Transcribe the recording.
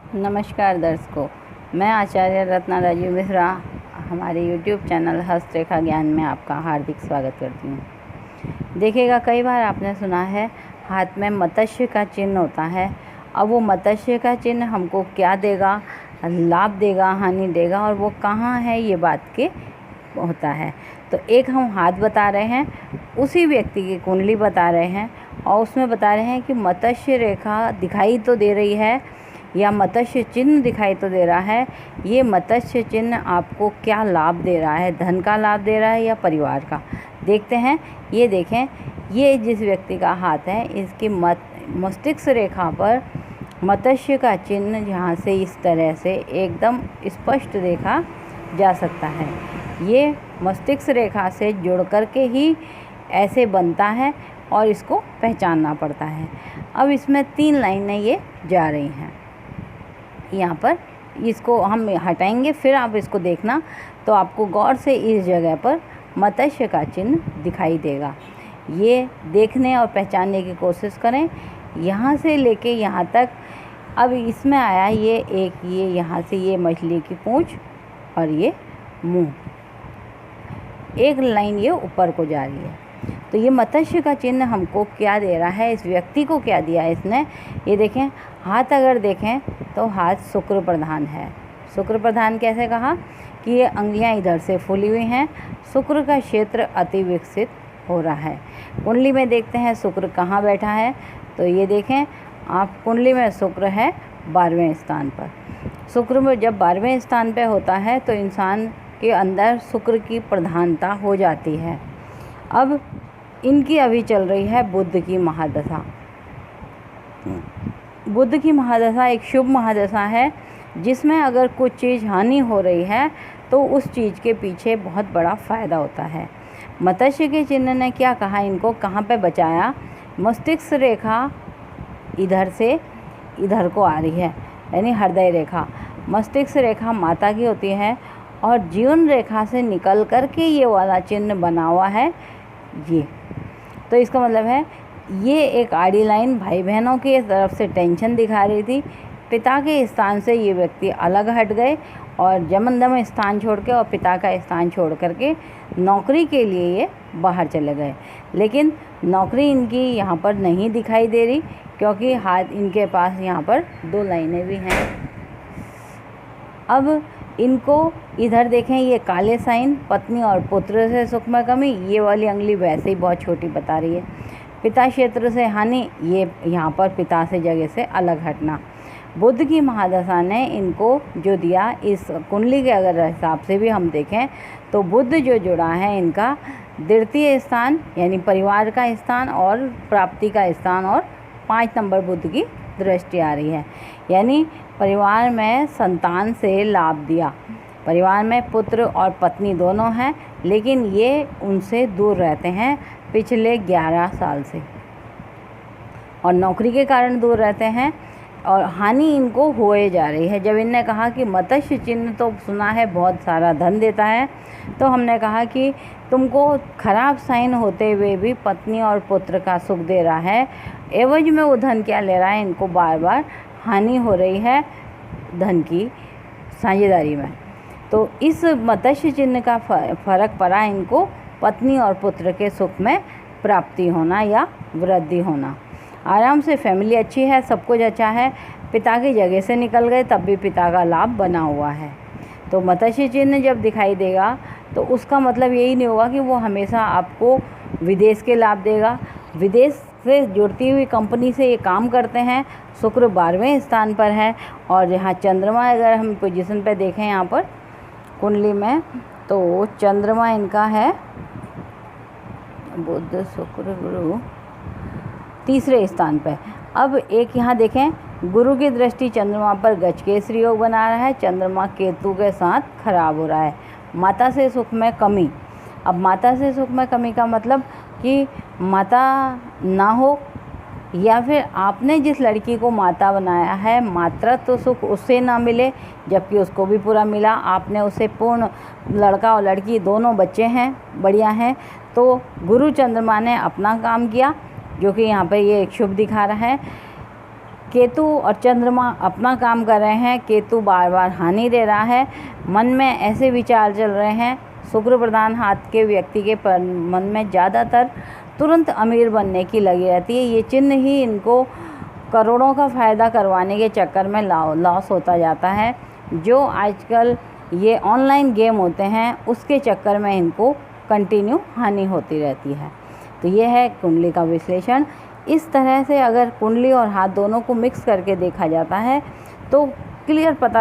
नमस्कार दर्शकों, मैं आचार्य रत्ना राजीव मिश्रा हमारे YouTube चैनल हस्तरेखा ज्ञान में आपका हार्दिक स्वागत करती हूँ। देखिएगा, कई बार आपने सुना है हाथ में मत्स्य का चिन्ह होता है। अब वो मत्स्य का चिन्ह हमको क्या देगा, लाभ देगा, हानि देगा, और वो कहाँ है, ये बात के होता है। तो एक हम हाथ बता रहे हैं, उसी व्यक्ति की कुंडली बता रहे हैं और उसमें बता रहे हैं कि मत्स्य रेखा दिखाई तो दे रही है या मत्स्य चिन्ह दिखाई तो दे रहा है। ये मत्स्य चिन्ह आपको क्या लाभ दे रहा है, धन का लाभ दे रहा है या परिवार का। देखते हैं। ये देखें, ये जिस व्यक्ति का हाथ है, इसकी मस्तिष्क रेखा पर मत्स्य का चिन्ह जहाँ से इस तरह से एकदम स्पष्ट देखा जा सकता है। ये मस्तिष्क रेखा से जुड़ कर के ही ऐसे बनता है और इसको पहचानना पड़ता है। अब इसमें 3 लाइनें ये जा रही हैं। यहाँ पर इसको हम हटाएंगे, फिर आप इसको देखना तो आपको गौर से इस जगह पर मत्स्य का चिन्ह दिखाई देगा। ये देखने और पहचानने की कोशिश करें। यहाँ से लेके यहाँ तक अब इसमें आया ये यहाँ से ये मछली की पूँछ और ये मुंह, एक लाइन ये ऊपर को जा रही है। तो ये मत्स्य का चिन्ह हमको क्या दे रहा है, इस व्यक्ति को क्या दिया है इसने। ये देखें, हाथ अगर देखें तो हाथ शुक्र प्रधान है। शुक्र प्रधान कैसे कहा कि ये अंगुलियां इधर से फूली हुई हैं, शुक्र का क्षेत्र अति विकसित हो रहा है। कुंडली में देखते हैं शुक्र कहाँ बैठा है। तो ये देखें आप, कुंडली में शुक्र है 12वें स्थान पर। शुक्र में जब 12वें स्थान पर होता है तो इंसान के अंदर शुक्र की प्रधानता हो जाती है। अब इनकी अभी चल रही है बुध की महादशा। बुध की महादशा एक शुभ महादशा है, जिसमें अगर कुछ चीज़ हानि हो रही है तो उस चीज़ के पीछे बहुत बड़ा फ़ायदा होता है। मत्स्य के चिन्ह ने क्या कहा, इनको कहाँ पे बचाया। मस्तिष्क रेखा इधर से इधर को आ रही है, यानी हृदय रेखा। मस्तिष्क रेखा माता की होती है और जीवन रेखा से निकल कर के ये वाला चिन्ह बना हुआ है ये। तो इसका मतलब है ये एक आड़ी लाइन भाई बहनों की तरफ से टेंशन दिखा रही थी। पिता के स्थान से ये व्यक्ति अलग हट गए और जमनदम स्थान छोड़ के और पिता का स्थान छोड़ करके नौकरी के लिए ये बाहर चले गए। लेकिन नौकरी इनकी यहाँ पर नहीं दिखाई दे रही, क्योंकि हाथ इनके पास यहाँ पर 2 लाइनें भी हैं। अब इनको इधर देखें, ये काले साइन पत्नी और पुत्र से सुख में कमी, ये वाली अंगुली वैसे ही बहुत छोटी बता रही है। पिता क्षेत्र से हानि, ये यहाँ पर पिता से जगह से अलग हटना। बुध की महादशा ने इनको जो दिया, इस कुंडली के अगर हिसाब से भी हम देखें तो बुध जो जुड़ा है इनका द्वितीय स्थान यानी परिवार का स्थान और प्राप्ति का स्थान, और 5 नंबर बुध की दृष्टि आ रही है, यानी परिवार में संतान से लाभ दिया। परिवार में पुत्र और पत्नी दोनों हैं, लेकिन ये उनसे दूर रहते हैं पिछले 11 साल से और नौकरी के कारण दूर रहते हैं और हानि इनको होए जा रही है। जब इनने कहा कि मत्स्य चिन्ह तो सुना है बहुत सारा धन देता है, तो हमने कहा कि तुमको खराब साइन होते हुए भी पत्नी और पुत्र का सुख दे रहा है, एवज में वो धन क्या ले रहा है, इनको बार बार हानि हो रही है धन की साझेदारी में। तो इस मत्स्य चिन्ह का फर्क पड़ा इनको पत्नी और पुत्र के सुख में प्राप्ति होना या वृद्धि होना। आराम से फैमिली अच्छी है, सब कुछ अच्छा है। पिता की जगह से निकल गए तब भी पिता का लाभ बना हुआ है। तो मत्स्य चिन्ह जब दिखाई देगा तो उसका मतलब यही नहीं होगा कि वो हमेशा आपको विदेश के लाभ देगा। विदेश से जुड़ती हुई कंपनी से ये काम करते हैं। शुक्र 12वें स्थान पर है और यहाँ चंद्रमा अगर हम पोजीशन पे देखें यहाँ पर कुंडली में, तो चंद्रमा इनका है बुध शुक्र गुरु 3रे स्थान पर। अब एक यहाँ देखें, गुरु की दृष्टि चंद्रमा पर गजकेसरी योग बना रहा है, चंद्रमा केतु के साथ खराब हो रहा है। माता से सुख में कमी। अब माता से सुख में कमी का मतलब कि माता ना हो, या फिर आपने जिस लड़की को माता बनाया है मातृत्व तो सुख उससे ना मिले, जबकि उसको भी पूरा मिला। आपने उसे पूर्ण, लड़का और लड़की दोनों बच्चे हैं, बढ़िया हैं। तो गुरु चंद्रमा ने अपना काम किया, जो कि यहाँ पर ये एक शुभ दिखा रहा है। केतु और चंद्रमा अपना काम कर रहे हैं, केतु बार बार हानि दे रहा है, मन में ऐसे विचार चल रहे हैं। शुक्र प्रधान हाथ के व्यक्ति के मन में ज़्यादातर तुरंत अमीर बनने की लगी रहती है। ये चिन्ह ही इनको करोड़ों का फ़ायदा करवाने के चक्कर में लॉस होता जाता है। जो आजकल ये ऑनलाइन गेम होते हैं उसके चक्कर में इनको कंटिन्यू हानि होती रहती है। तो ये है कुंडली का विश्लेषण। इस तरह से अगर कुंडली और हाथ दोनों को मिक्स करके देखा जाता है तो क्लियर पता